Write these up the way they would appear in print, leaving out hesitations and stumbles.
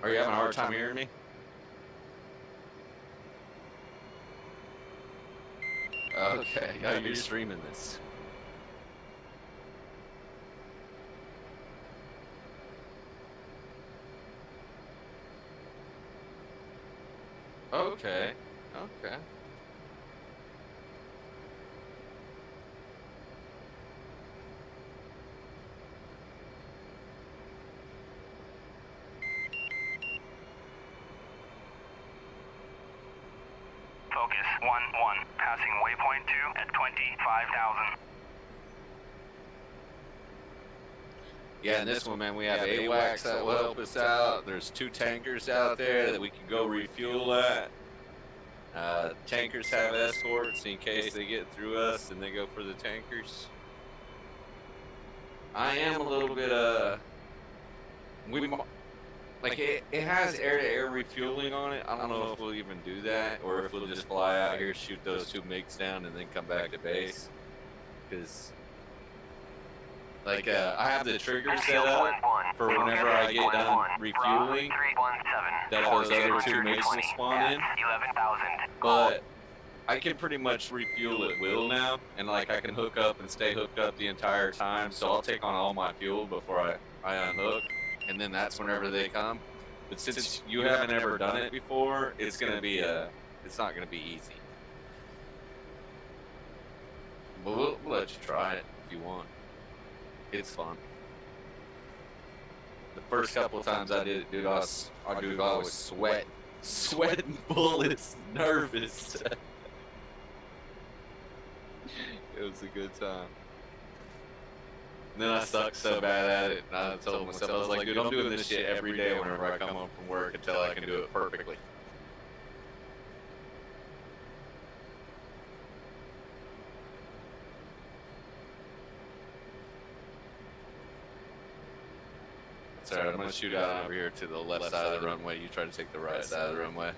Are you having a hard time hearing me? Okay, yeah, you're streaming this. Okay, okay. Focus 1-1, passing waypoint 2 at 25,000. Yeah, in this one, man, we have AWACS that will help us out. There's 2 tankers out there that we can go refuel at. Tankers have escorts in case they get through us and they go for the tankers. I am a little bit, like it has air-to-air refueling on it. I don't know if we'll even do that or if we'll just fly out here, shoot those 2 MiGs down, and then come back to base. Because, like, I have the trigger set up for whenever I get done refueling that those other 2 MiGs will spawn in. But I can pretty much refuel at will now, and like I can hook up and stay hooked up the entire time. So I'll take on all my fuel before I unhook. And then that's whenever they come. But since you haven't ever done it before, it's gonna be it's not gonna be easy. But we'll let you try it if you want. It's fun. The first couple of times I did it, dude, I was sweating bullets, nervous. It was a good time. And then I sucked so bad at it, and I told myself, I was like, dude, I'm doing this shit every day whenever I come home from work until I can do it perfectly. That's alright, I'm gonna shoot out over here to the left side of the runway. You try to take the right side of the runway.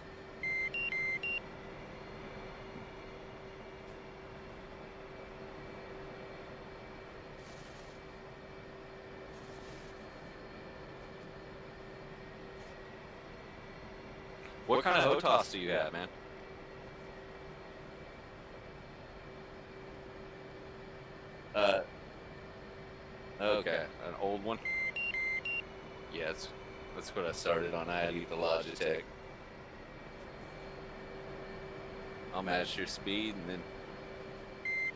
What kind of HOTAS do you have, man? Okay, an old one? Yeah, that's what I started on. I had to use the Logitech. I'll match your speed and then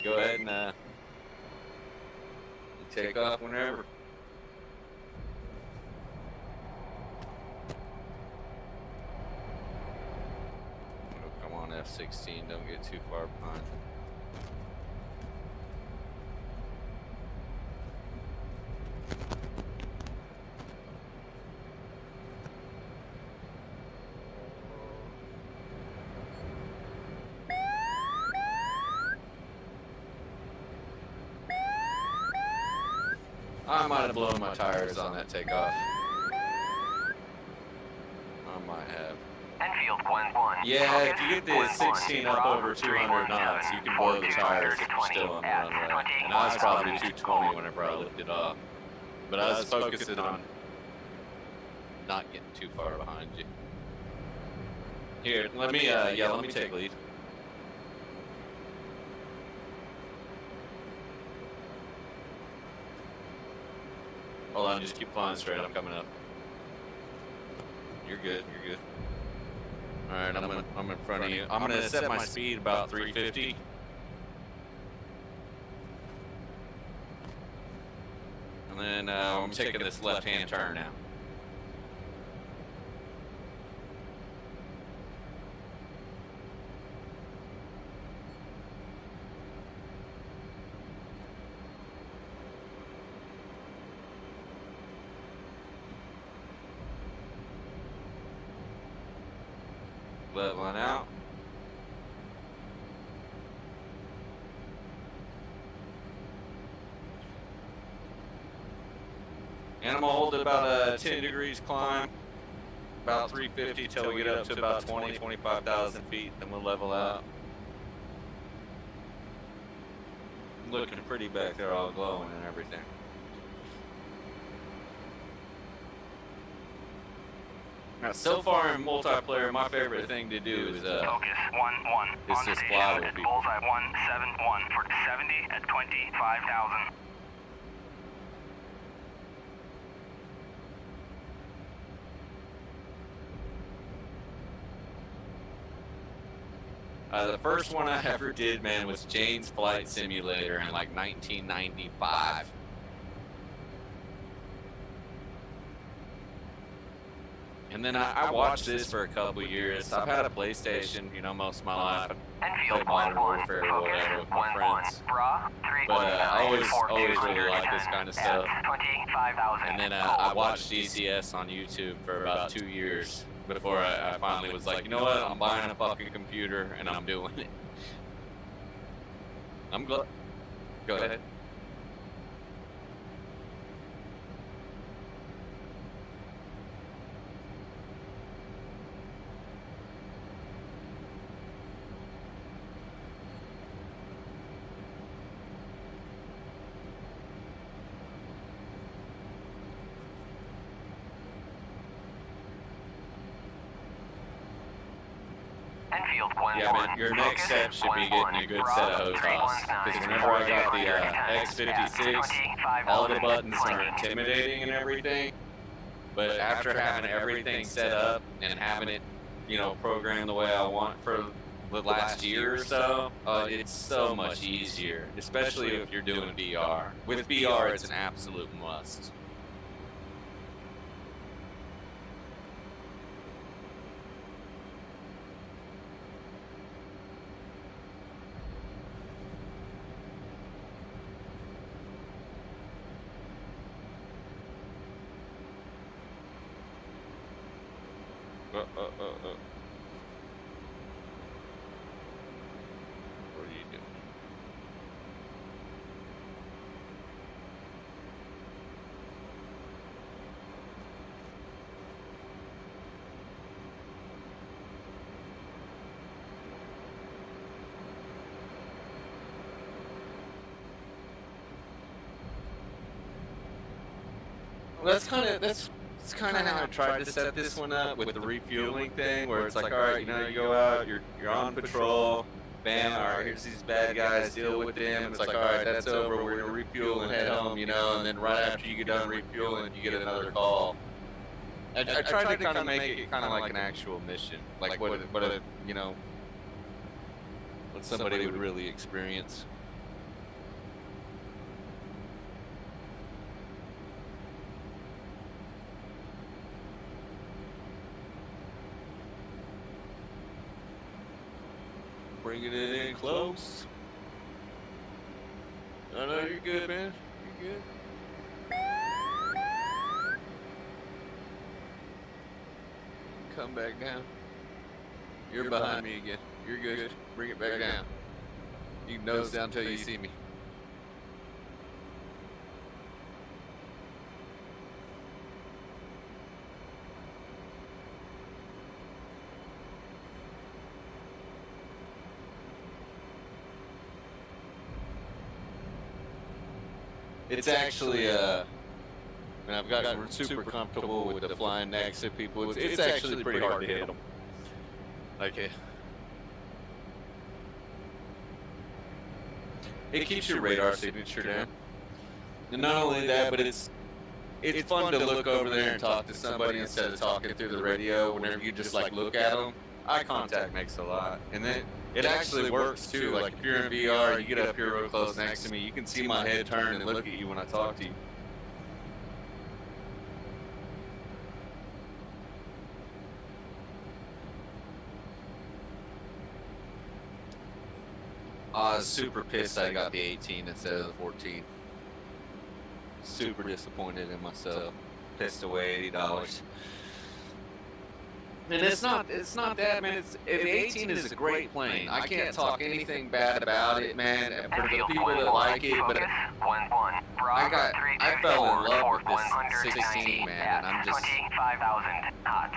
go ahead and take off whenever. F-16, don't get too far behind. I might have blown my tires on that takeoff. I might have. Enfield 1-1. Yeah, if you get the 16 up over 200 knots, you can blow the tires if you're still on the runway. And I was probably 220 whenever I lifted off. But I was focusing on not getting too far behind you. Here, let me take lead. Hold on, just keep flying straight. I'm coming up. You're good. You're good. All right, I'm in front of you. I'm gonna set my speed about 350. And then I'm taking this left-hand turn now. Leveling out. And I'm gonna hold it about a 10 degrees climb, about 350 till we get up to about 25,000 feet, then we'll level out. Looking pretty back there, all glowing and everything. Now, so far in multiplayer, my favorite thing to do is Focus 1-1. It's On just station fly with at people. bullseye 171 for 70 at 25,000. The first one I ever did, man, was Jane's Flight Simulator in like 1995. And then I watched this for a couple years. I've had a PlayStation, you know, most of my life. I Enfield played Modern 1-1. Warfare or whatever with my friends. Bra But I always really liked this kind of stuff. 25,000. And then I watched DCS on YouTube for about 2 years before I finally was like, you know what, I'm buying a fucking computer and I'm doing it. I'm glad. Go ahead. Enfield 1-1. Yeah, man, your next step should be getting a good set of HOTAS. Because whenever I got the X56, all the buttons are intimidating and everything. But after having everything set up and having it, you know, programmed the way I want for the last year or so, it's so much easier. Especially if you're doing VR. With VR, it's an absolute must. What are you doing? Well, that's kind of how I tried to set this one up with the refueling thing, where it's like, all right, you know, you go out, you're on patrol, bam, all right, here's these bad guys, deal with them. It's like, all right, that's over, we're gonna refuel and head home, you know, and then right after you get done refueling, you get another call. I tried to kind of make it kind of like an actual mission, like what a, you know, what somebody would really experience. Bringing it in close. I know you're good, man. You're good. Come back down. You're behind me again. You're good. Bring it back down. You can nose down till you see me. It's actually, and I've gotten super comfortable with the flying next to people. It's actually pretty hard to hit them. Like, it keeps your radar signature down. And not only that, but it's fun to look over there and talk to somebody instead of talking through the radio. Whenever you just like look at them, eye contact makes a lot. And then it actually works too. Like if you're in VR, you get up here real close next to me, you can see my head turn and look at you when I talk to you. I was super pissed I got the 18 instead of the 14. Super disappointed in myself. Pissed away $80. And it's not that, man. The 18 is a great plane. I can't talk anything bad about it, man. For the people that like it, but I fell in love with this 16, man, and I'm just 25,000 knots.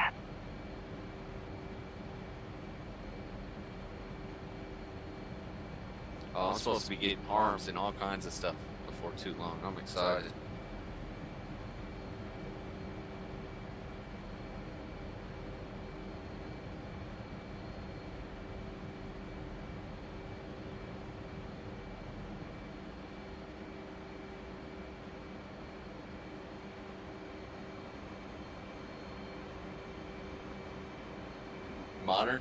Oh, I'm supposed to be getting arms and all kinds of stuff before too long. I'm excited. modern.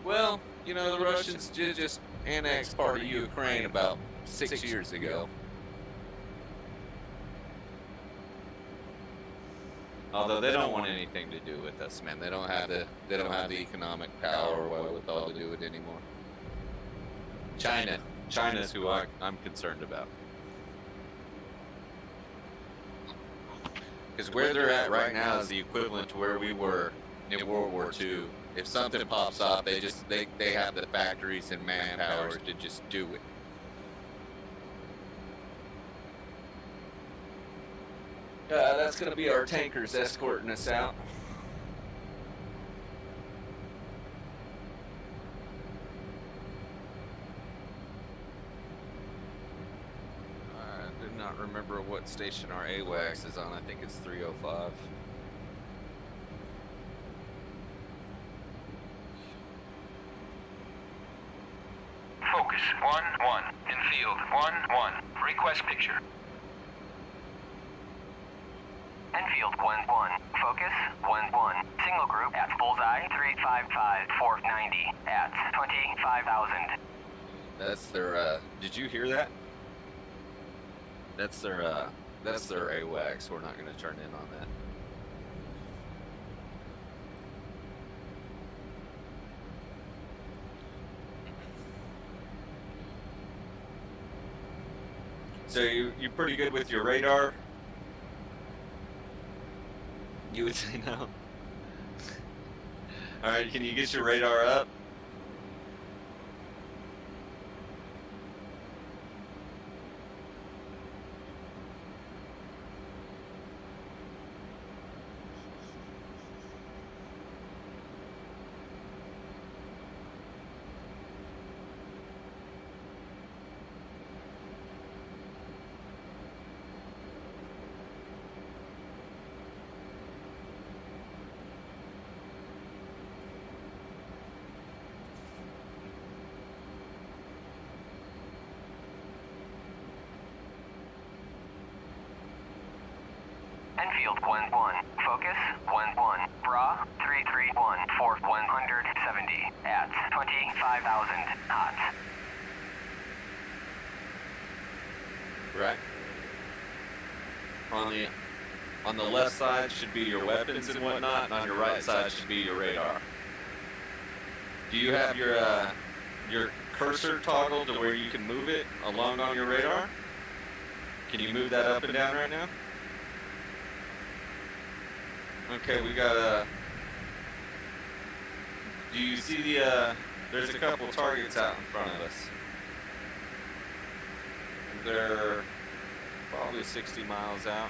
Well, you know, the Russians did just annex part of Ukraine about 6 years ago. Although they don't want anything to do with us, man. They don't have the economic power or wherewithal to do it anymore. China's who I'm concerned about. Because where they're at right now is the equivalent to where we were in World War II. If something pops off, they have the factories and manpower to just do it. That's going to be our tankers escorting us out. I do not remember what station our AWACS is on. I think it's 305. Focus 1-1. In field 1-1. Request picture. Enfield 1-1. Focus 1-1. Signal group at bullseye 355-490 at 25,000. That's their. Did you hear that? That's their AWACS. We're not going to turn in on that. So you pretty good with your radar? You would say no. All right, can you get your radar up? Enfield 1-1. Focus 1-1. Bra 331 for 170 at 25,000 knots. Right. On the left side should be your weapons and whatnot, and on your right side should be your radar. Do you have your cursor toggled to where you can move it along on your radar? Can you move that up and down right now? Okay, we got do you see the, there's a couple targets out in front of us. They're probably 60 miles out.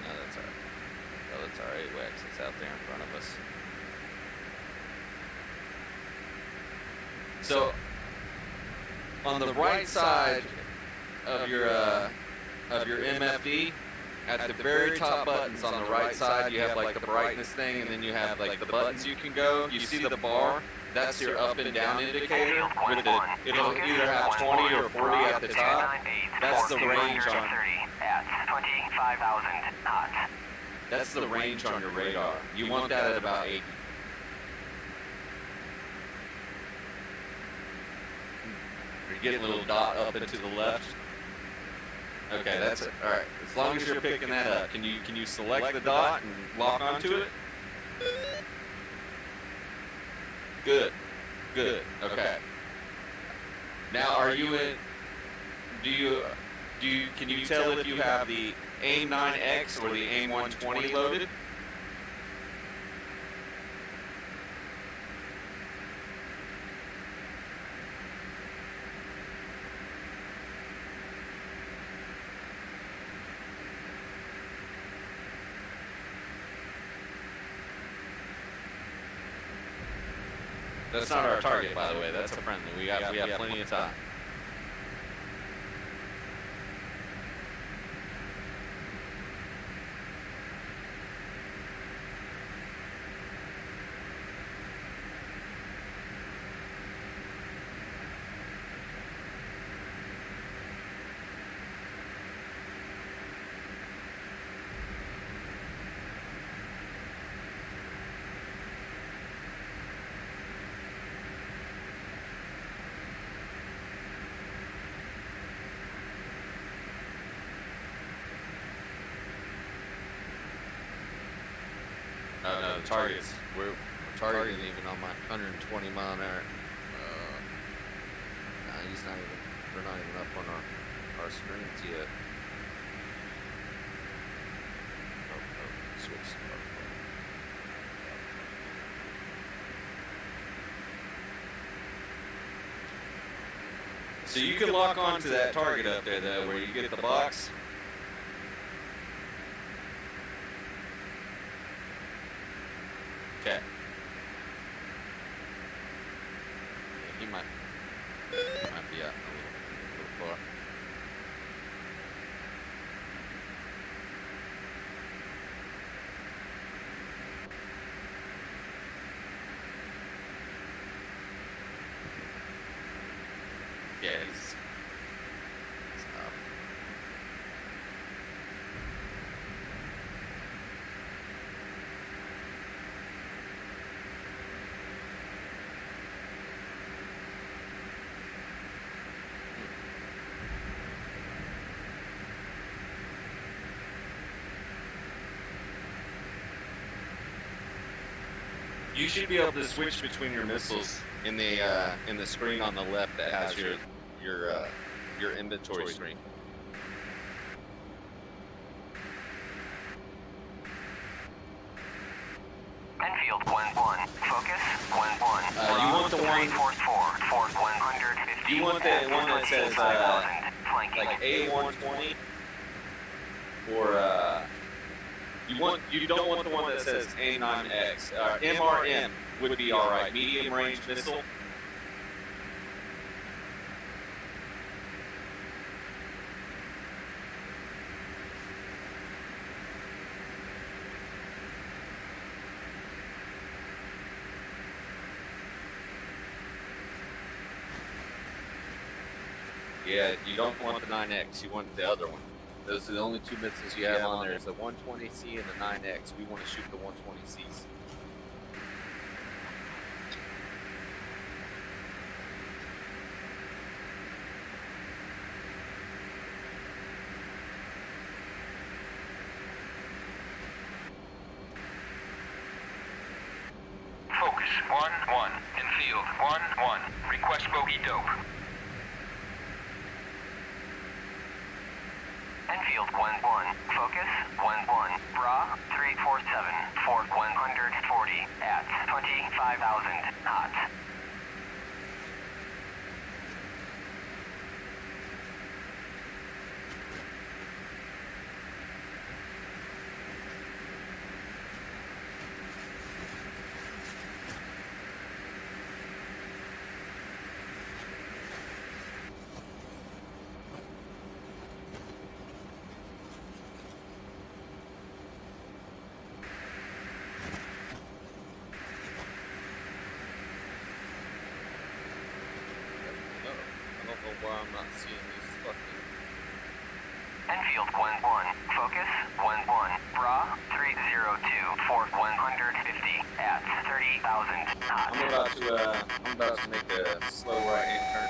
No, that's our AWACS that's out there in front of us. So, on the right side of your MFD, at the very top buttons on the right side, you have like the brightness thing, and then you have like the buttons you can go. You see the bar? That's your up and down indicator. With the, it'll either have 20 or 40 at the top. That's the range on. At 25,000 knots. That's the range on your radar. You want that at about 80. You're getting a little dot up and to the left. Okay, that's it. All right. As long as you're picking that up, can you select the dot and lock onto it? Good. Good. Okay. Now, are you in? Can you tell if you have the AIM-9X or the AIM-120 loaded? That's not our target, by the way. That's a friendly. We have plenty of time. Oh no, the targets. We're targeting even on my 120 mile an hour. Nah, he's not even. We're not even up on our screens yet. Oh, switch. So you can lock on to that target up there, though, where you get the box. Okay. Yeah, he might be out a little far. Yeah, he's tough. You should be able to switch between your missiles in the screen on the left that has your inventory screen. Enfield 1-1. Focus 1-1. You want the one. Force 150. You want the one that says like A120 or you don't want the one that says A9X. MRM would be all right. Medium range missile. Yeah, you don't want the 9X. You want the other one. Those are the only two missiles you have on there. It's the 120C and the 9X. We want to shoot the 120Cs. Focus 1-1. Enfield 1-1. Request bogey dope. Enfield 1-1. Focus 1-1. Bra 347. Fort 140 at 25,000 knots. I don't know why I'm not seeing these fucking. Enfield 1-1. Focus 1-1. Bra 302. Fort 150 at 30,000 knots. I'm about to make a slow right-hand turn.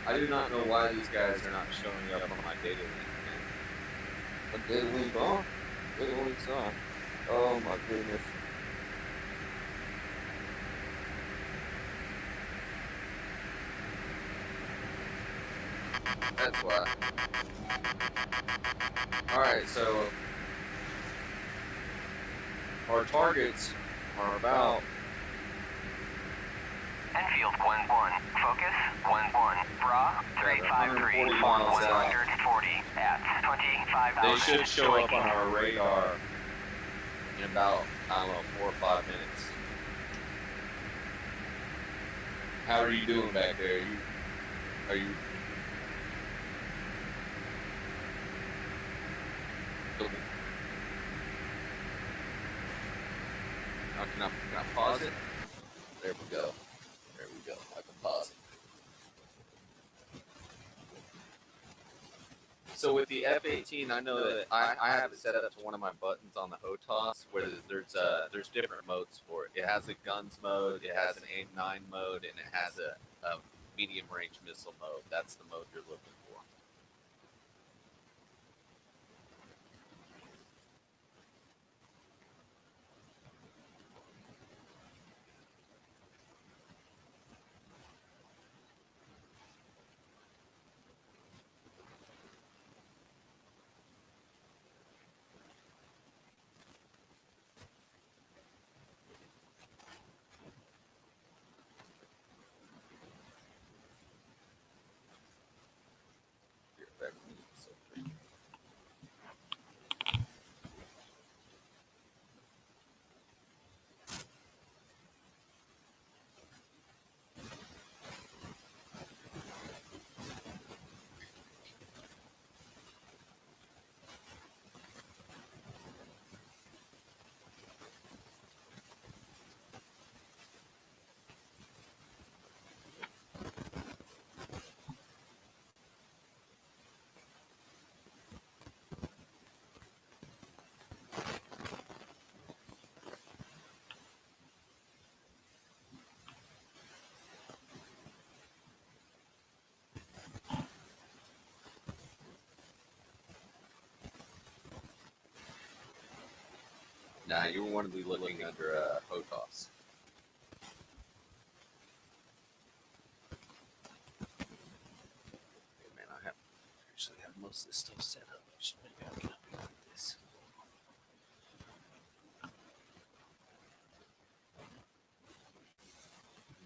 I do not know why these guys are not showing up on my data link, man. What data link on? Data link's on. Oh my goodness. That's why. Alright, so our targets are about Enfield 1-1. Focus 1-1. Bra 353. 140 miles out. 140 at 25,000. They should show up on our radar in about, I don't know, 4 or 5 minutes. How are you doing back there? Are you can I pause it? There we go. There we go. I can pause it. So with the F-18, I know that I have it set up to one of my buttons on the HOTAS where there's different modes for it. It has a guns mode, it has an AIM-9 mode, and it has a medium range missile mode. That's the mode you're looking for. Now you want to be looking under HOTAS. Okay, man, I actually have most of this stuff set up. Maybe I can help you with this.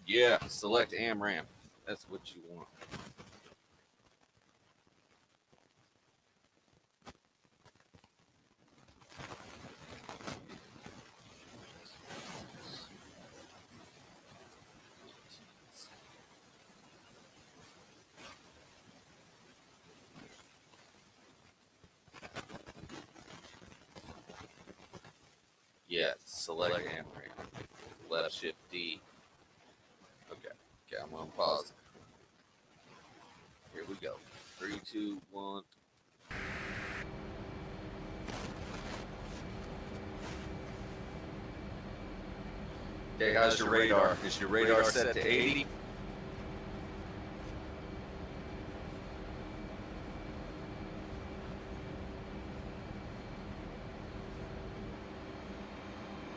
Yeah, select AMRAM. That's what you want. Yeah, select AMRAM. Left shift D. Okay, I'm gonna pause it. Here we go. 3, 2, 1. Okay, how's your radar? Is your radar set to 80?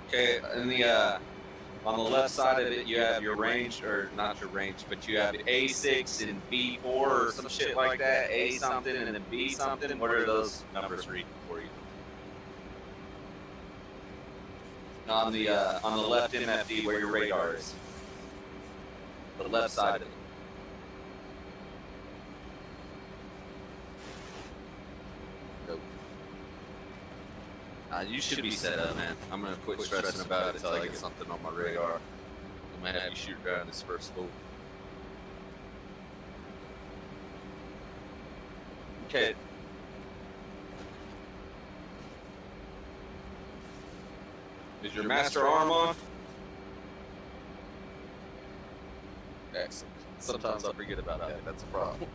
Okay, in the on the left side of it, you have your range, or not your range, but you have A6 and B4 or some shit like that. A something and then B something. What are those numbers reading for you? On the left MFD where your radar is, the left side of it. Nope. You should be set up, man. I'm gonna quit stressing about it until I get something on my radar. I'm gonna have you shoot down this first fool. Okay. Is your master arm on? Excellent. Sometimes I forget about that. That's a problem.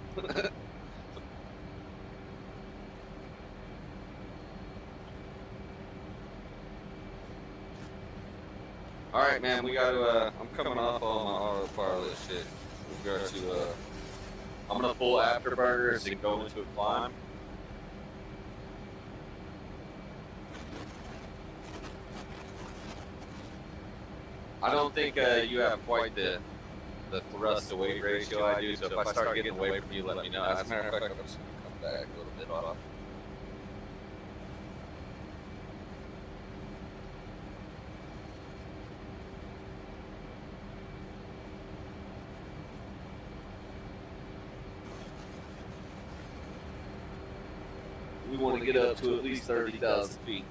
All right, man. We got to. I'm coming off all my autopilot shit. We got to. I'm gonna pull afterburners and go into a climb. I don't think you have quite the thrust to weight ratio I do. So if I start getting away from you, let me know. As a matter of fact, I'm just gonna come back a little bit off. We want to get up to at least 30,000 feet.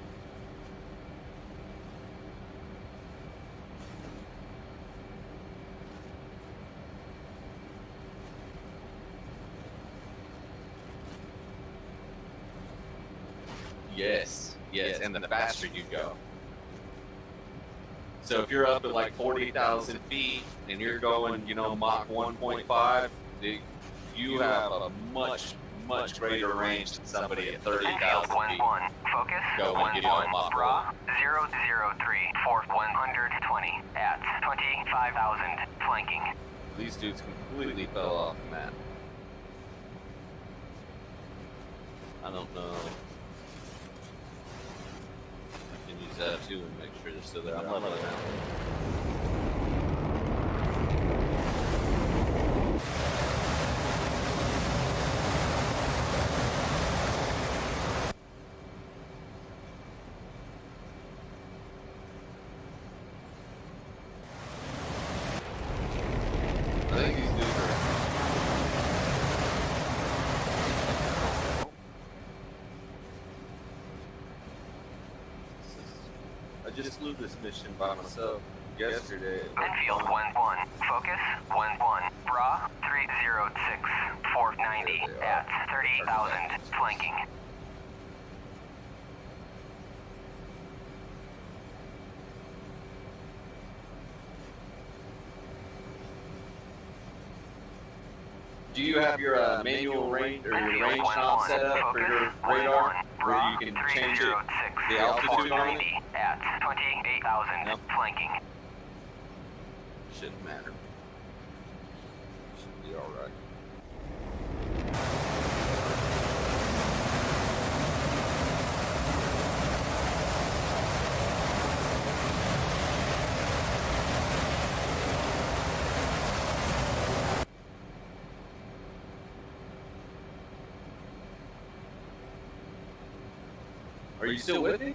Yes, and the faster you go. So if you're up at like 40,000 feet and you're going, Mach 1.5, you have a much greater range than somebody at 30,000 feet. 1-1, focus, Go and get on Mach 1. bra, 003, for 120, at 25,000, flanking. These dudes completely fell off the map. I don't know. I can use that too and make sure they're still there. I'm leveling out. I think these dudes are. I just flew this mission by myself yesterday. Enfield 1-1, focus, 1-1, bra, 306, 490, at 30,000, flanking. Do you have your manual range or your range knob set up for your radar, where you can change it, the altitude on it? At 28,000, Nope. flanking. Shouldn't matter. Should be all right. Are you still with me?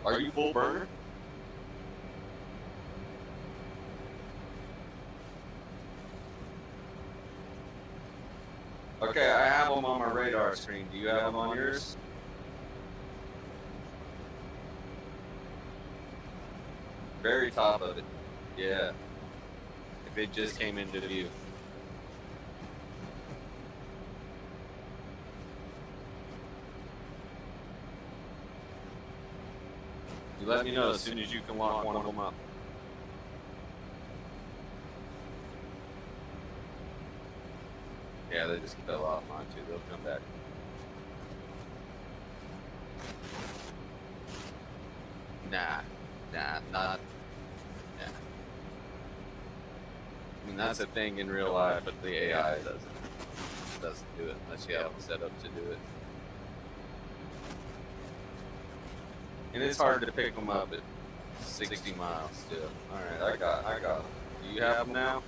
Are you full burner? Okay, I have them on my radar screen. Do you have them on yours? Very top of it. Yeah. If it just came into view. You let me know as soon as you can lock one of them up. Yeah, they just fell off mine too. They'll come back. Nah, not. Yeah. I mean, that's a thing in real life, but the AI doesn't do it unless you have it set up to do it. And it's hard to pick them up at 60 miles still. All right, I got them. Do you have them now?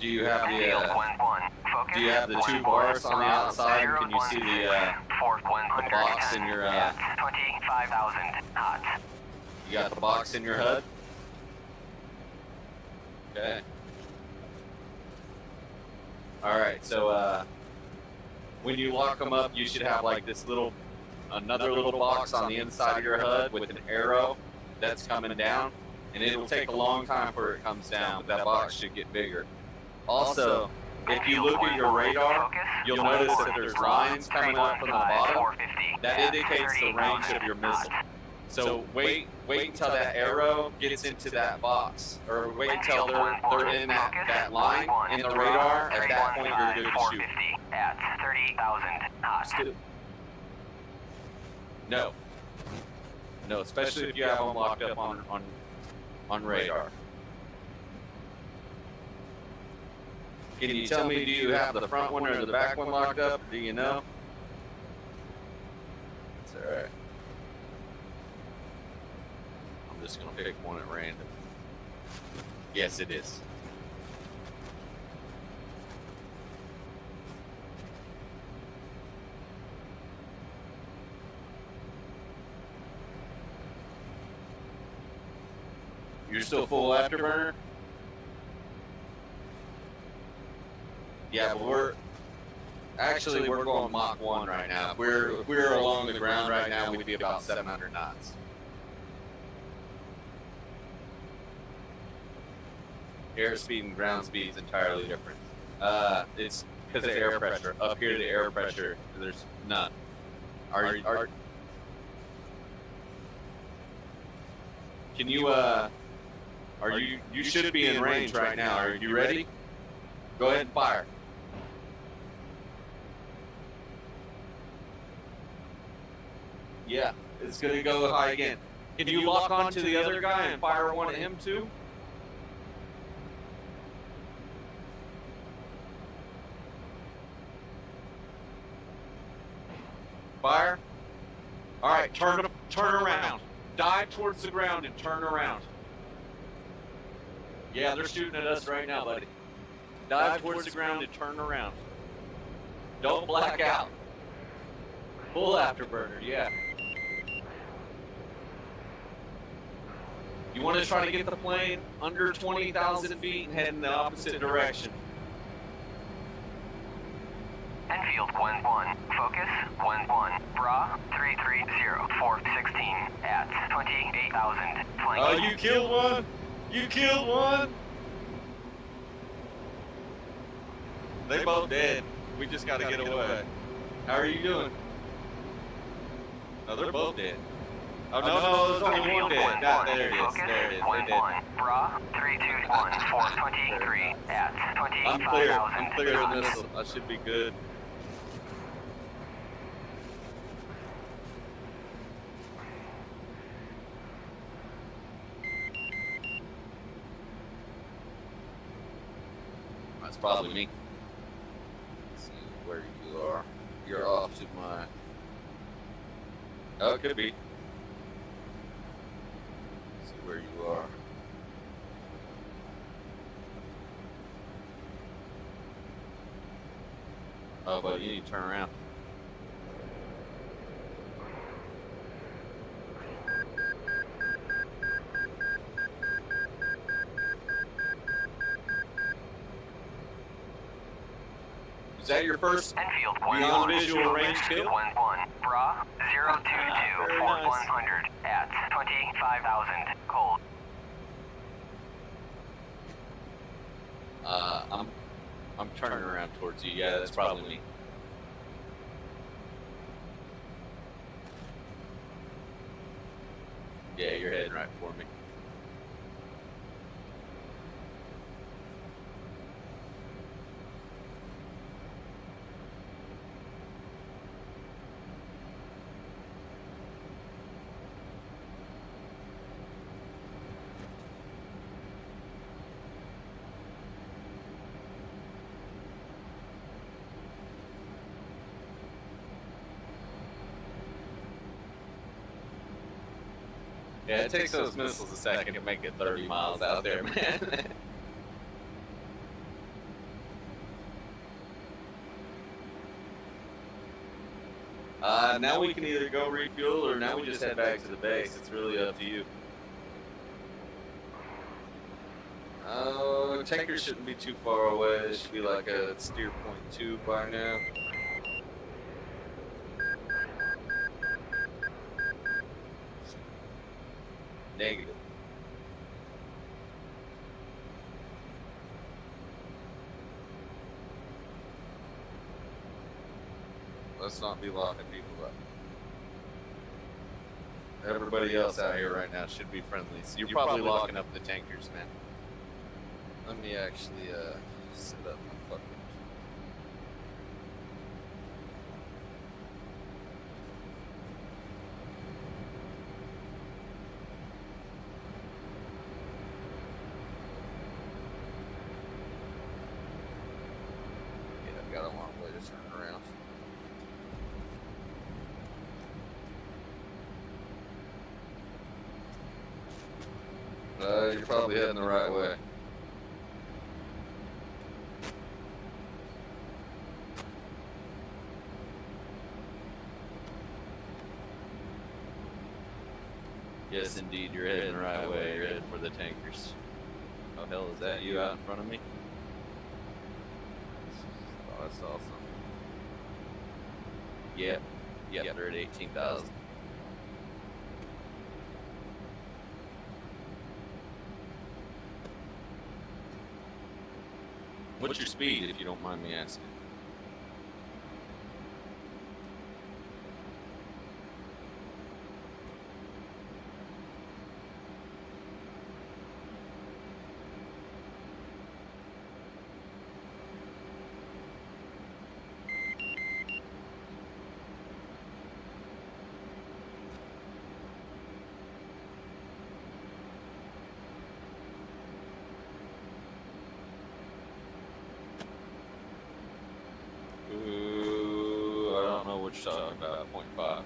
Do you have Enfield the 1-1, focus, do you have the two bars on the outside? And can you see the for 110, box in your at 25,000, hot. you got the box in your HUD? Okay. All right, so when you lock them up, you should have like this another little box on the inside of your HUD with an arrow that's coming down, and it'll take a long time before it comes down, but that box should get bigger. Also, if you look at your radar, you'll notice that there's lines coming up from the bottom. That indicates the range of your missile. So wait until that arrow gets into that box, or wait until they're in that line in the radar. At that point, you're good to shoot. At 30,000, hot. No, especially if you have them locked up on radar. Can you tell me, do you have the front one or the back one locked up? Do you know? It's all right. I'm just gonna pick one at random. Yes, it is. You're still full afterburner? Yeah, but we're going Mach 1 right now. If we're along the ground right now, we'd be about 700 knots. Airspeed and ground speed is entirely different. It's because of air pressure. Up here, the air pressure, there's none. Can you, you should be in range right now. Are you ready? Go ahead and fire. Yeah, it's gonna go high again. Can you lock onto the other guy and fire one at him too? Fire. All right, turn around. Dive towards the ground and turn around. Yeah, they're shooting at us right now, buddy. Dive towards the ground and turn around. Don't black out. Full afterburner, yeah. You want to try to get the plane under 20,000 feet and head in the opposite direction. Enfield 1-1, focus 1-1, bra 330-416 at 28,000. Oh, you killed one? You killed one? They both dead. We just gotta get away. How are you doing? Oh, they're both dead. Oh, no, there's only one dead. There it is. There it is. They did. Bra 321-423 at 25,000. I'm clear on this. I should be good. That's probably me. Let's see where you are. You're off to my... Oh, it could be. Let's see where you are. Oh, but you need to turn around. Is that your first Enfield beyond visual range kill? 1-1, bra 022-4100 at 25,000. Cold. I'm turning around towards you. Yeah, that's probably me. Yeah, you're heading right for me. Yeah, it takes those missiles a second to make it 30 miles out there, man. Now we can either go refuel or now we just head back to the base. It's really up to you. Tanker shouldn't be too far away. It should be like a steer point 2 by now. Negative. Let's not be locking people up. Everybody else out here right now should be friendly. So you're probably locking up the tankers, man. Let me actually set up my fucking... Yeah, I've got a long way to turn around. You're probably heading the right way. Yes, indeed, you're heading the right way. You're heading for the tankers. Oh, hell, is that you out in front of me? Oh, that's awesome. Yep, they're at 18,000. What's your speed, if you don't mind me asking? Ooh, I don't know what you're talking about. 0.5.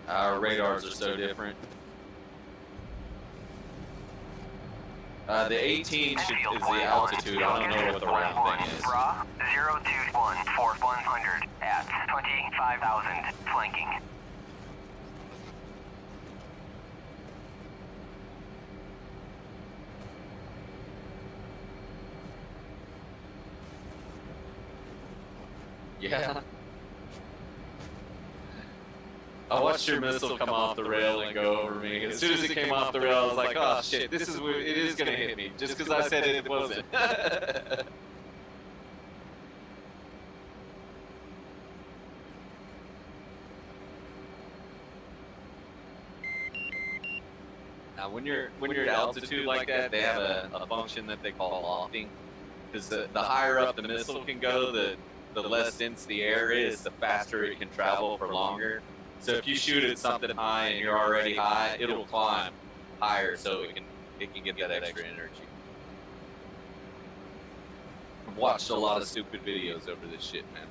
Our radars are so different. The 18 is the altitude. I don't know what the round thing is. Bra 021 for 100 at 25,000 flanking. Yeah. I watched your missile come off the rail and go over me. As soon as it came off the rail, I was like, "Oh shit! It is gonna hit me." Just because I said it wasn't. Now, when you're at altitude like that, they have a function that they call lofting. Because the higher up the missile can go, the less dense the air is, the faster it can travel for longer. So if you shoot at something high and you're already high, it'll climb higher so it can get that extra energy. I've watched a lot of stupid videos over this shit, man.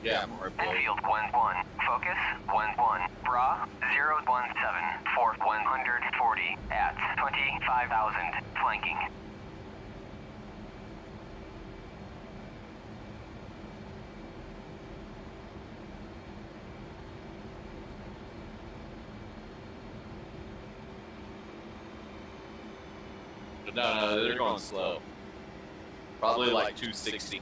Yeah, more Enfield 1-1. Focus 1-1. Bra 017 for 140 at 25,000 flanking. No, they're going slow. Probably like 260.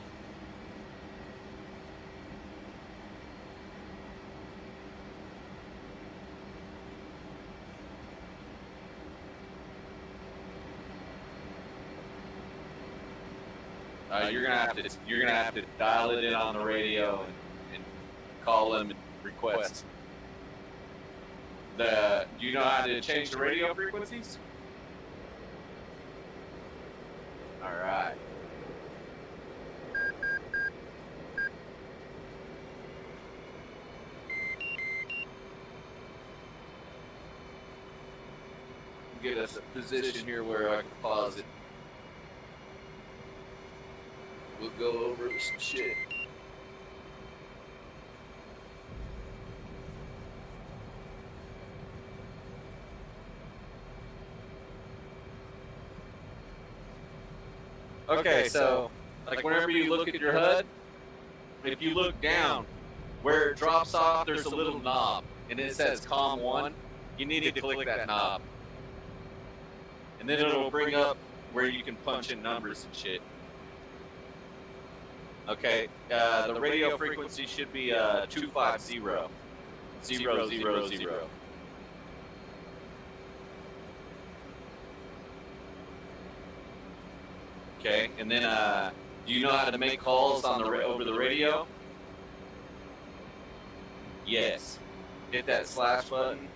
You're gonna have to dial it in on the radio and call them and request. Do you know how to change the radio frequencies? All right. Get us a position here where I can pause it. we'll go over some shit. Okay, so like whenever you look at your HUD, if you look down where it drops off, there's a little knob and it says COM1. You need to click that knob, and then it'll bring up where you can punch in numbers and shit. Okay, the radio frequency should be 250-000. Okay, and then do you know how to make calls on the over the radio? Yes. Hit that slash button.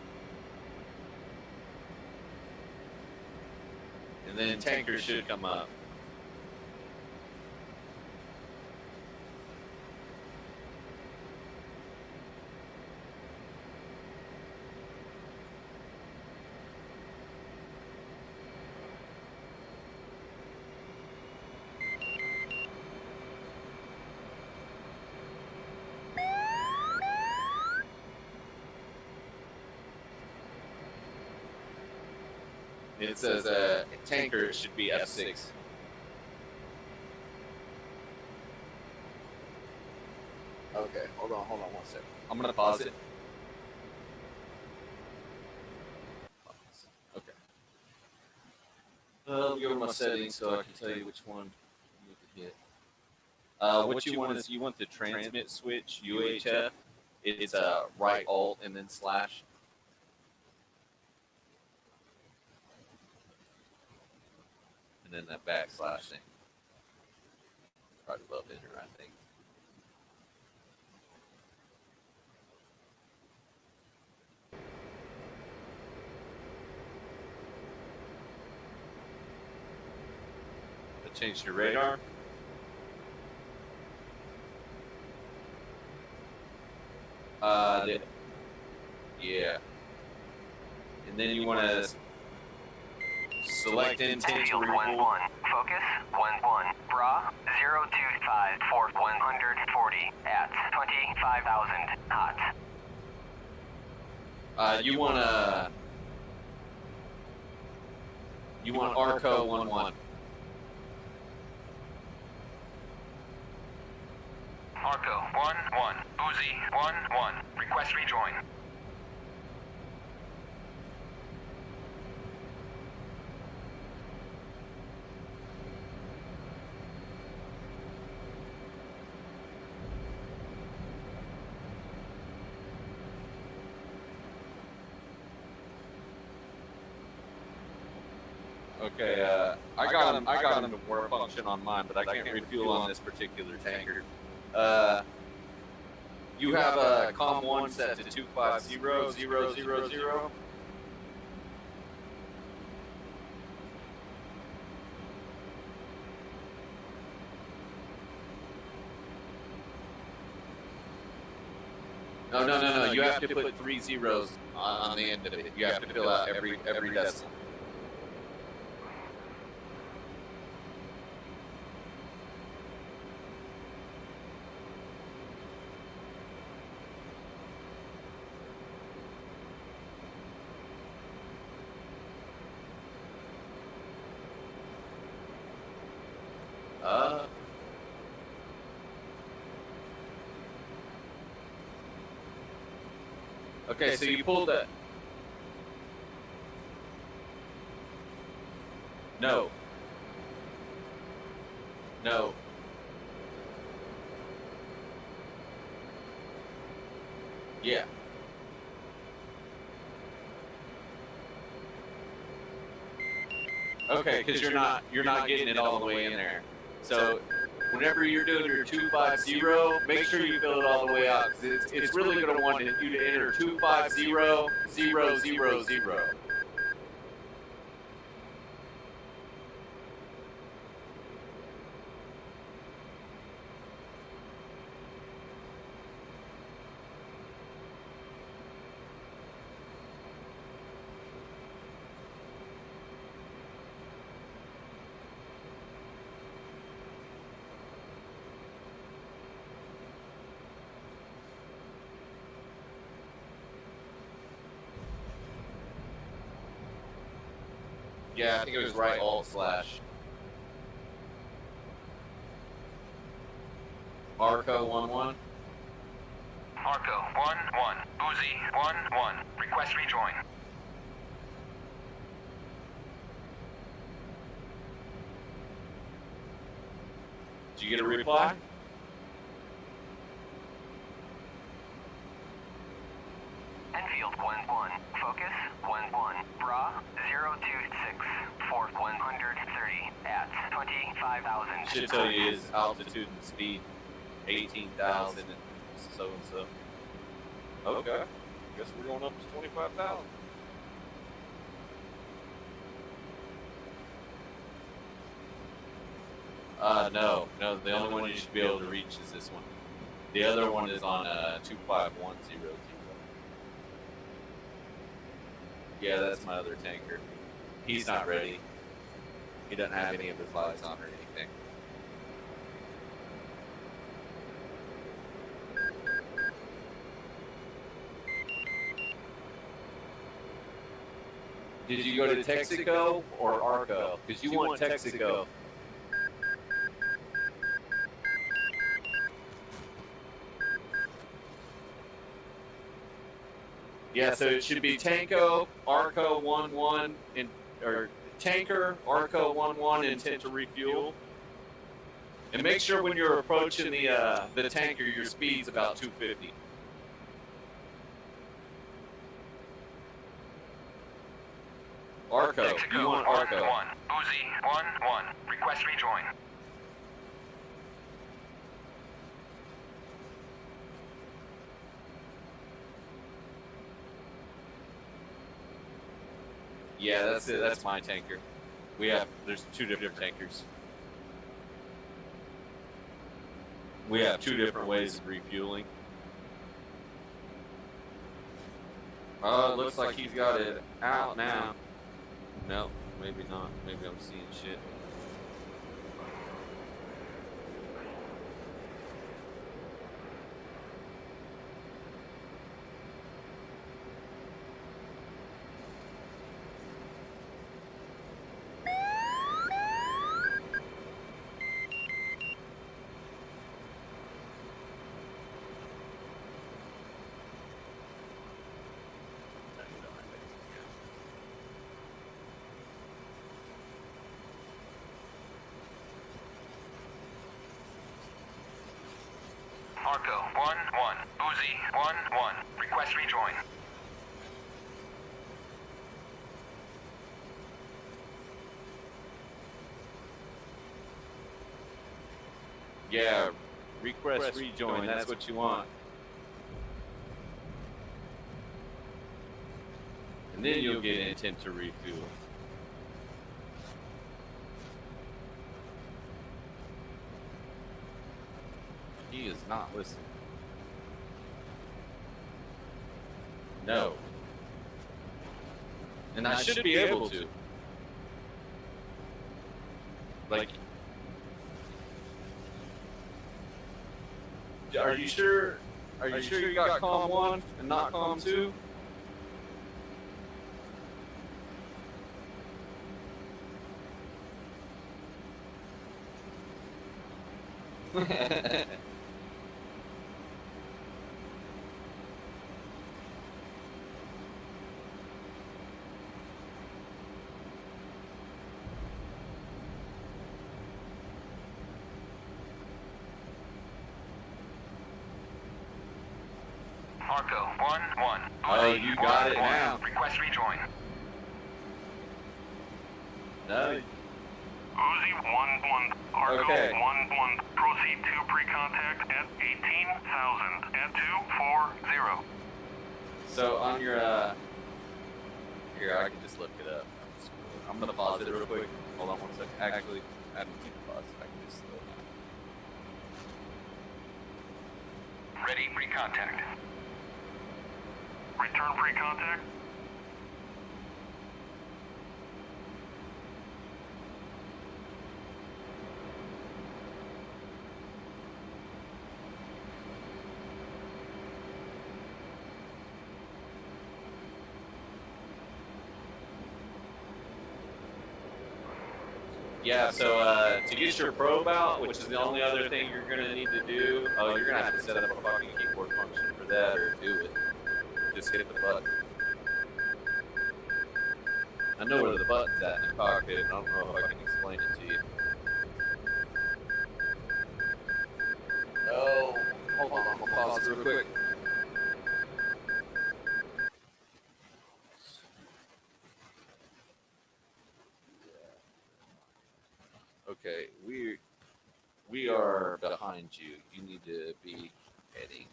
And then tanker should come up. It says tanker should be F6. Okay, hold on 1 second. I'm gonna pause it. Okay. Let me go to my settings so I can tell you which one you need to hit. What you want is you want the transmit switch UHF. It's right alt and then slash. And then that backslash thing. Right above enter, I think. That changed your radar. Yeah. And then you want to select intent to remove. 1-1. Focus 1-1. Bra 025 for 140 at 25,000 hot. You want Arco 1-1. Arco 1-1. Uzi 1-1. Request rejoin. Okay, I got him to work function on mine, but I can't refuel on this particular tanker. You have a COM1 set to 250-000. No. You have to put 3 zeros on the end of it. You have to fill out every decimal. Okay, so you pulled that. No. Yeah. Okay, because you're not getting it all the way in there. So whenever you're doing your 250, make sure you fill it all the way out, because it's really going to want you to enter 250-000. Yeah, I think it was right alt slash. Arco 1-1. Arco 1-1. Uzi 1-1. Request rejoin. Did you get a reply? Enfield 1-1. Focus 1-1. Bra 026. For 130 at 25,000. Should tell you his altitude and speed, 18,000 and so and so. Okay, guess we're going up to 25,000. No. The only one you should be able to reach is this one. The other one is on 25100. Yeah, that's my other tanker. He's not ready. He doesn't have any of his lights on or anything. Did you go to Texaco or Arco? Because you want Texaco. Yeah, so it should be Tanko, Arco 1-1, or Tanker, Arco 1-1, intent to refuel. And make sure when you're approaching the tanker, your speed's about 250. Arco, you want Arco. 1-1. Uzi 1-1. Request rejoin. Yeah, that's it. That's my tanker. There's two different tankers. We have two different ways of refueling. Oh, it looks like he's got it out now. No, maybe not. Maybe I'm seeing shit. Arco 1-1. Uzi 1-1. Request rejoin. Yeah, request rejoin. That's what you want. And then you'll get intent to refuel. He is not listening. No. And I should be able to. Like, are you sure? Are you sure you got COM 1 and not COM 2? Arco 1-1. Oh, you got it now. Request rejoin. No. Uzi 1-1. Arco Okay. 1-1. Proceed to pre-contact at 18,000 at 240. So on your here, I can just look it up. I'm gonna pause it real quick. Hold on one second. Actually, I don't need to pause it. I can just slow down. Ready pre-contact. Return pre-contact. Yeah, so to get your probe out, which is the only other thing you're gonna need to do, oh, you're gonna have to set up a fucking keyboard function for that or do it. Just hit the button. I know where the button's at in the cockpit, but I don't know if I can explain it to you. Oh, hold on, I'm gonna pause real quick. Okay, we are behind you. You need to be heading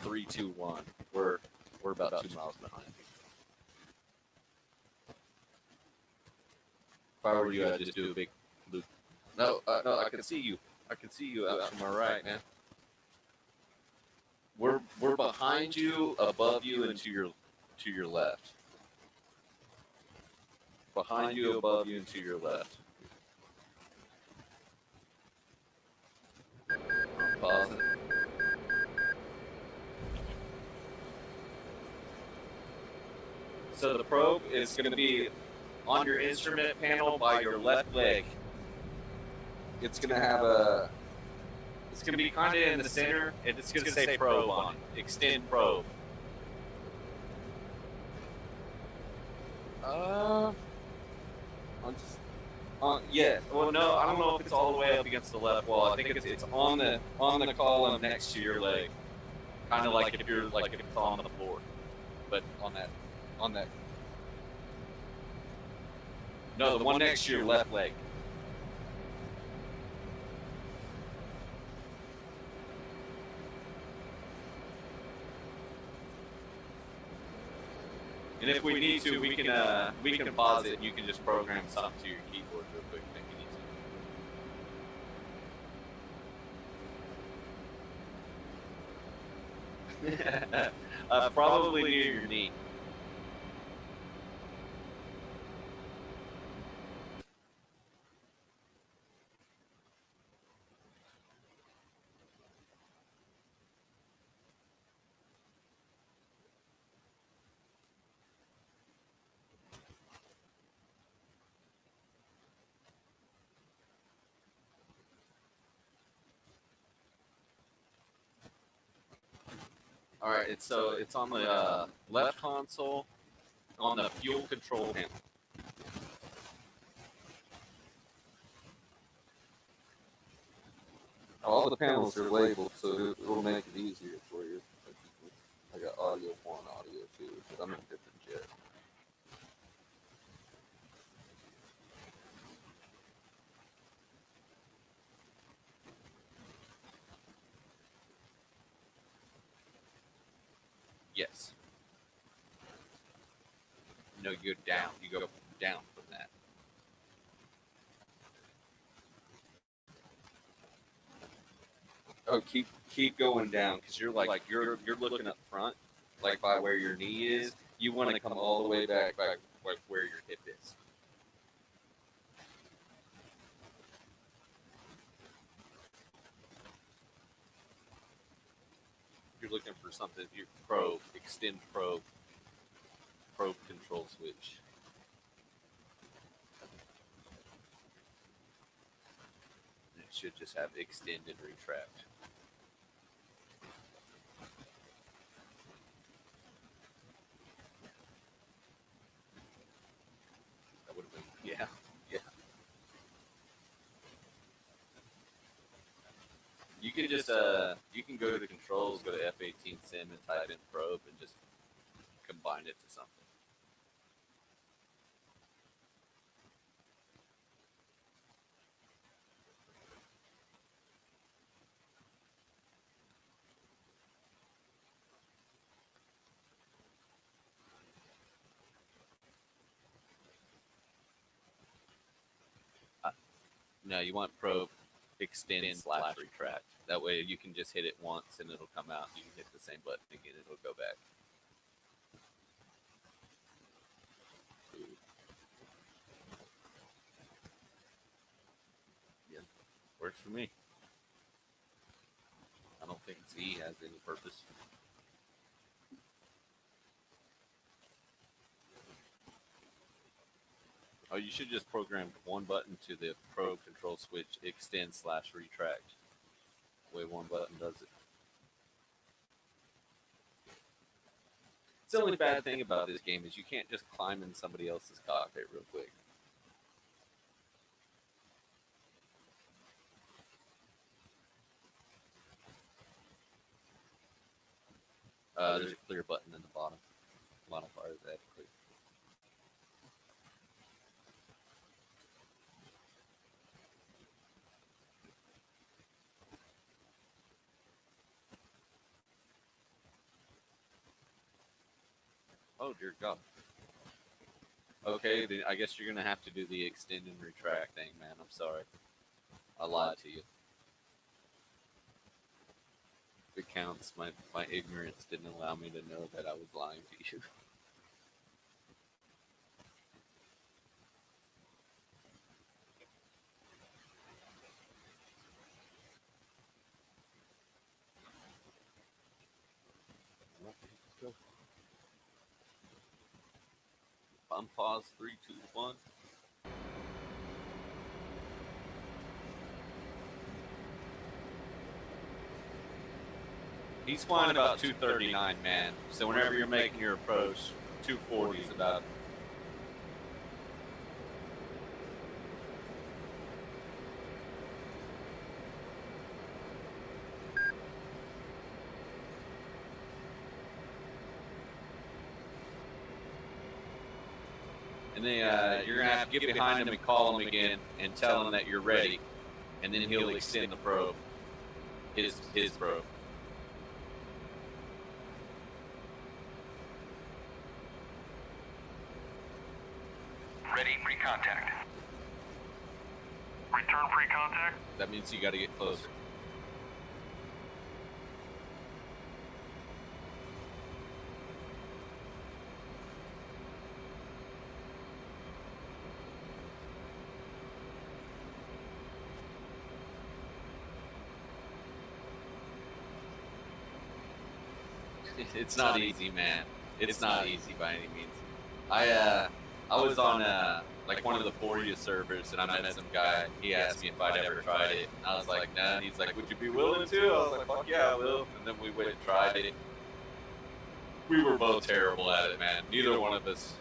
321. We're about 2 miles behind you. If I were you, I'd just do a big loop. No, no, I can see you. I can see you out to my right, man. We're behind you, above you, and to your left. Behind you, above you, and to your left. I'm pausing. So the probe is going to be on your instrument panel by your left leg. It's going to have a. It's going to be kind of in the center, and it's going to say probe on it. Extend probe. Yeah. Well, no, I don't know if it's all the way up against the left wall. I think it's on the column next to your leg, kind of like if it's on the floor, but on that. No, the one next to your left leg. And if we need to, we can pause it and you can just program something to your keyboard real quick if you need to. Probably near your knee. All right, it's on the left console on the fuel control panel. All the panels are labeled, so it'll make it easier for you. I got audio 1, audio 2, but I'm in a different jet. Yes. No, you go down. You go down from that. Oh, keep going down because you're looking up front, like by where your knee is. You want to come all the way back like where your hip is. You're looking for something. Your probe, extend probe control switch. It should just have extend and retract. That would have been, yeah. You can just you can go to the controls, go to F18 sim and type in probe and just combine it to something. No, you want probe extend / retract. That way you can just hit it once and it'll come out. You can hit the same button again, it'll go back. Yeah, works for me. I don't think Z has any purpose. Oh, you should just program one button to the Pro control switch, extend/retract. The way one button does it. It's the only bad thing about this game is you can't just climb in somebody else's cockpit real quick. There's a clear button in the bottom. Modifiers that clear. Oh dear God. Okay, then I guess you're gonna have to do the extend and retract thing, man. I'm sorry. I lied to you. If it counts, my ignorance didn't allow me to know that I was lying to you. Unpause 3, 2, 1. He's flying about 239, man. So whenever you're making your approach, 240 is about. And then you're gonna have to get behind him and call him again and tell him that you're ready, and then he'll extend the probe. His probe. Ready, pre-contact. Return pre-contact. That means you got to get closer. It's not easy, man. It's not easy by any means. I was on like one of the 40th servers, and I met some guy. He asked me if I'd ever tried it, and I was like, nah. And he's like, would you be willing to? I was like, fuck yeah, I will. And then we went and tried it. We were both terrible at it, man. Neither one of us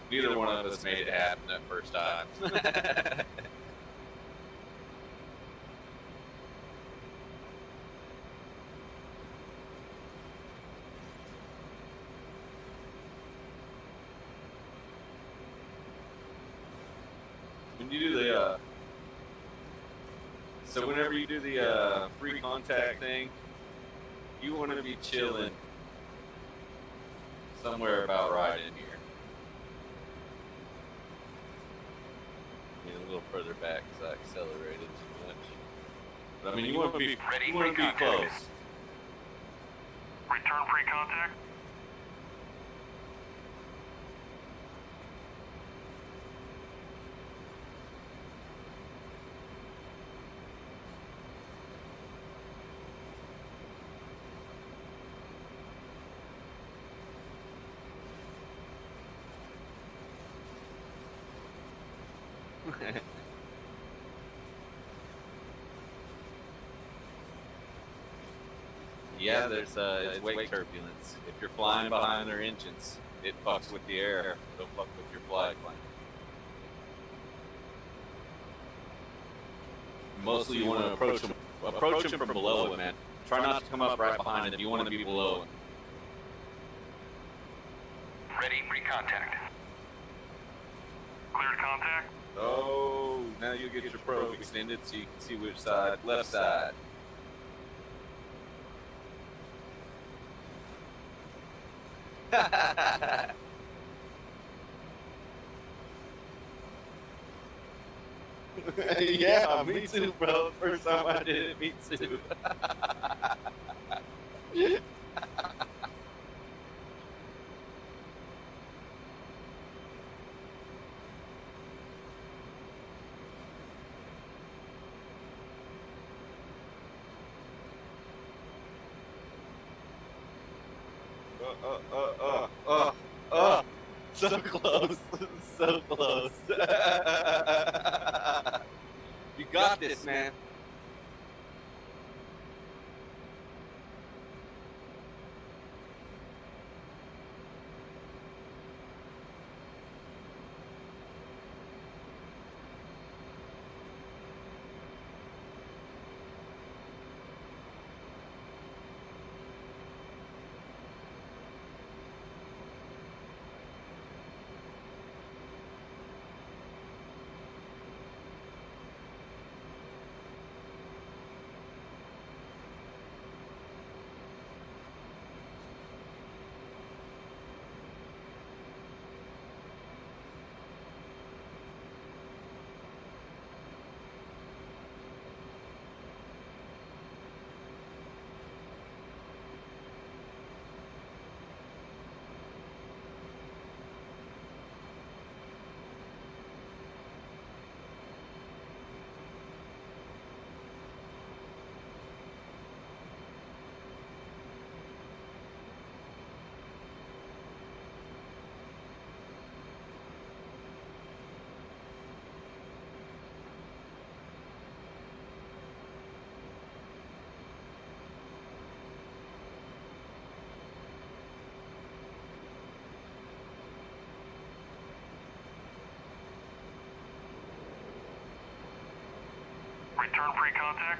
made it happen that first time. When you do the so whenever you do the free contact thing, you want to be chilling somewhere about right in here. A little further back because I accelerated too much. But I mean, you want to be close. Return pre-contact. Yeah, there's it's wake turbulence. If you're flying behind their engines, it fucks with the air. It'll fuck with your flight plan. Mostly you want to approach them from below it, man. Try not to come up right behind it. You want to be below it. Ready, pre-contact. Cleared contact. Oh, now you get your probe extended so you can see which side. Left side. Yeah, me too, bro. First time I did it, me too. So close. So close. You got this, man. Return pre-contact.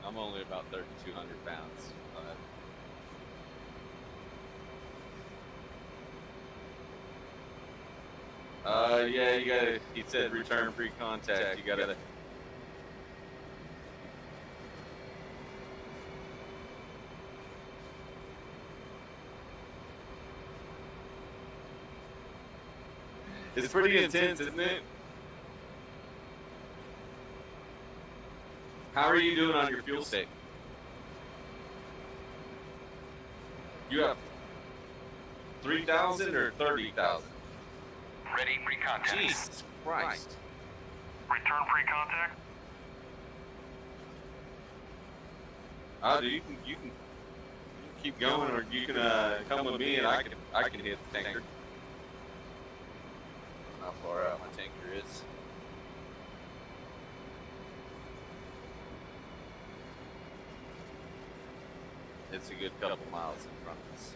I'm only about 3,200 pounds. Yeah, you gotta. He said return pre-contact. You gotta. It's pretty intense, isn't it? How are you doing on your fuel state? You have 3,000 or 30,000? Ready pre-contact. Jesus Christ! Return pre-contact. Dude, you can keep going, or you can come with me, and I can hit the tanker. How far out my tanker is? It's a good couple miles in front of us.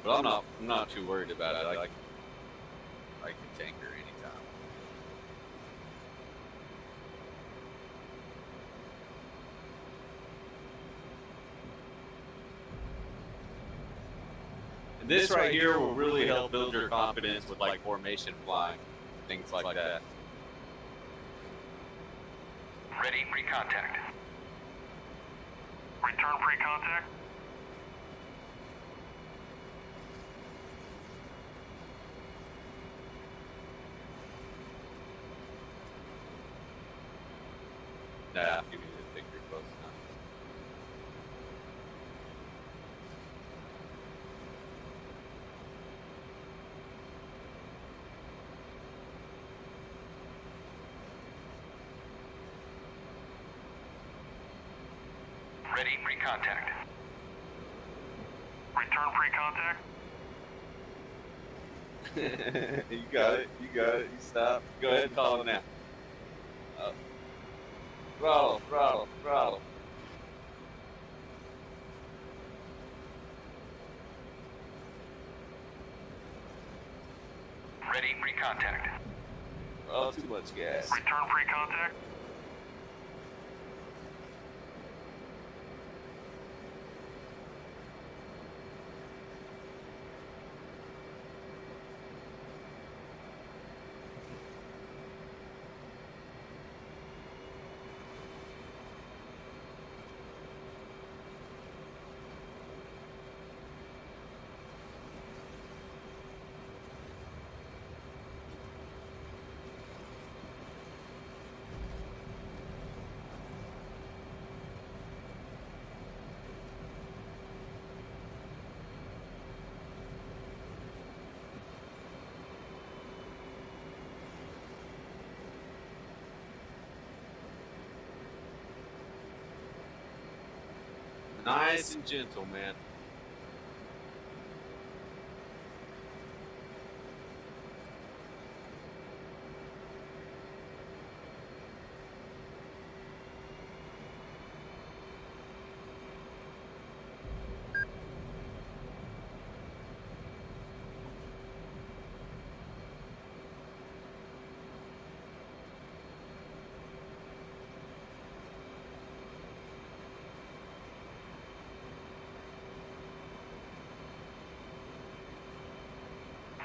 But I'm not too worried about it. I can tanker anytime. And this right here will really help build your confidence with like formation flying, things like that. Ready pre-contact. Return pre-contact. Nah, give me the picture close enough. Ready pre-contact. Return pre-contact. You got it. You got it. You stop. Go ahead and call it now. Throttle, throttle, throttle. Ready pre-contact. Oh, too much gas. Return pre-contact. Nice and gentle, man.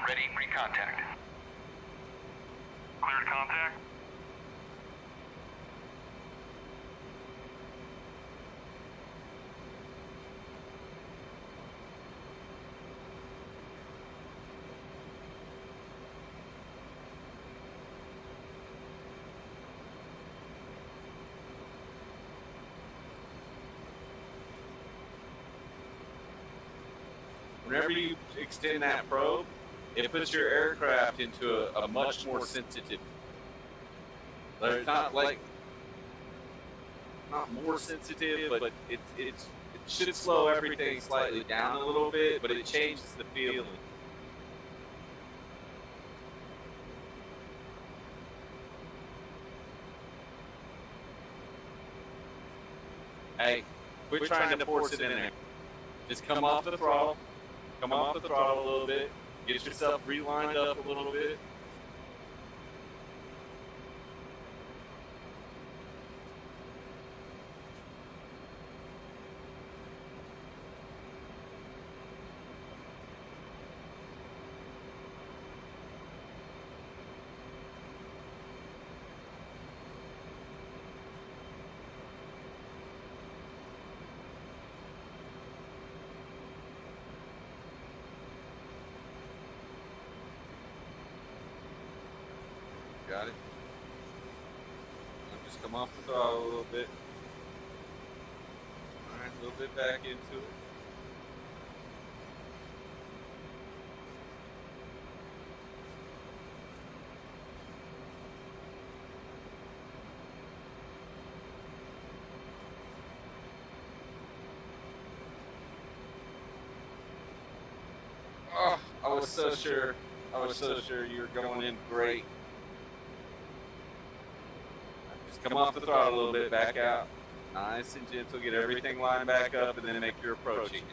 Ready, pre-contact. Cleared contact. Whenever you extend that probe, it puts your aircraft into a much more sensitive. It's not like not more sensitive, but it should slow everything slightly down a little bit, but it changes the feeling. Hey, quit trying to force it in there. Just come off the throttle. Come off the throttle a little bit. Get yourself relined up a little bit. Got it? Now just come off the throttle a little bit. Alright, a little bit back into it. Oh, I was so sure you were going in great. Just come off the throttle a little bit, back out. Nice and gentle, get everything lined back up, and then make your approaching.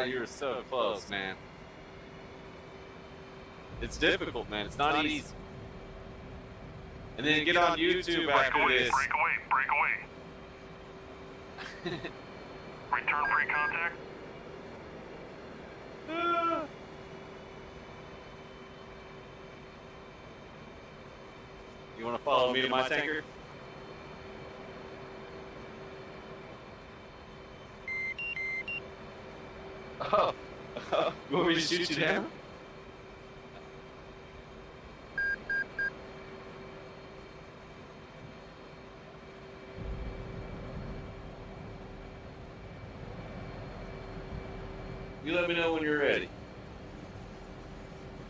You're so close, man. It's difficult, man. It's not easy. And then get on YouTube after this. Break away. Return pre-contact. You want to follow me to my tanker? Oh, you want me to shoot you down? You let me know when you're ready.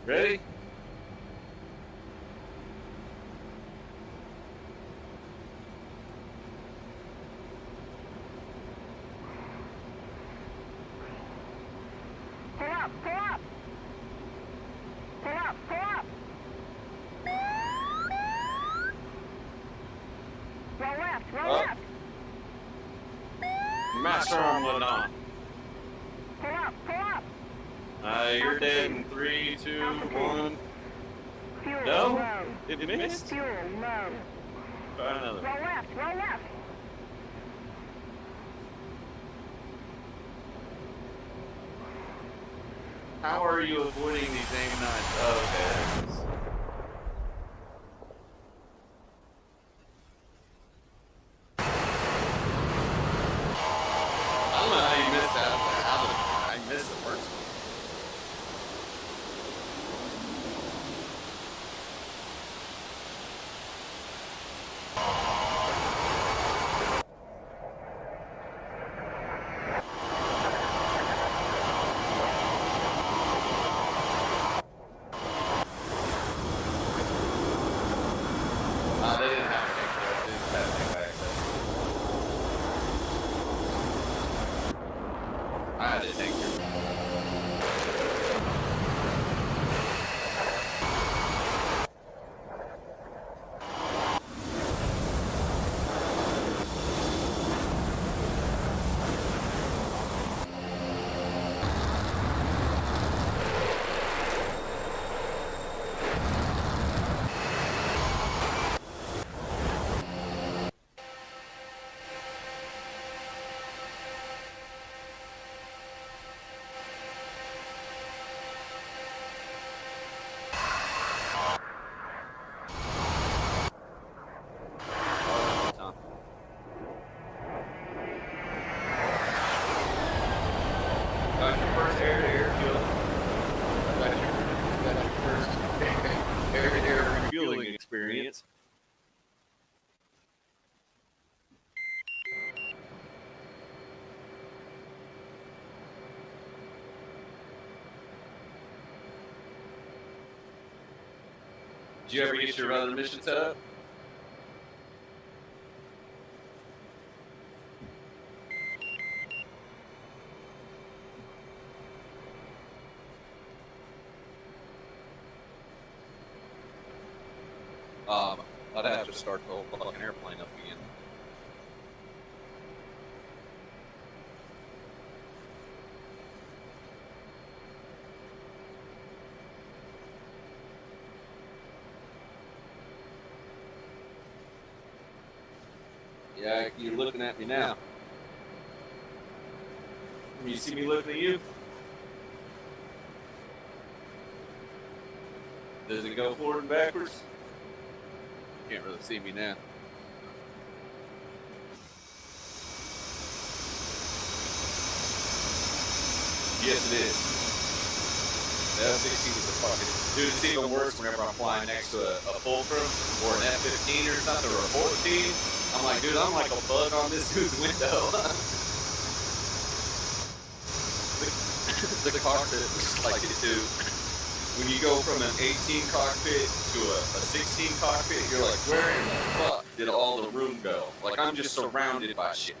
Ready? Roll left. Master arm went on. Pull up. You're dead in 3, 2, 1. Fuel No? low. It missed? Fuel low. Try another. Roll left. How are you avoiding these aim 9s? Oh, okay. There it is. I don't know how you missed that. I missed the first one. They didn't have a tank for that. They just had a tank by access. I had a tank here. Got your first air-to-air fuel. Got your first air-to-air refueling experience. Did you ever get your other mission set up? I'd have to start the whole fucking airplane up again. Yeah, you're looking at me now. You see me looking at you? Does it go forward and backwards? Can't really see me now. Yes, it is. The F-16 is a fucking... Dude, it's even worse whenever I'm flying next to a Fulcrum or an F-15 or something, or a 14. I'm like, dude, I'm like a bug on this dude's window. the cockpit was like it too. When you go from an 18 cockpit to a 16 cockpit, you're like, where in the fuck did all the room go? Like, I'm just surrounded by shit.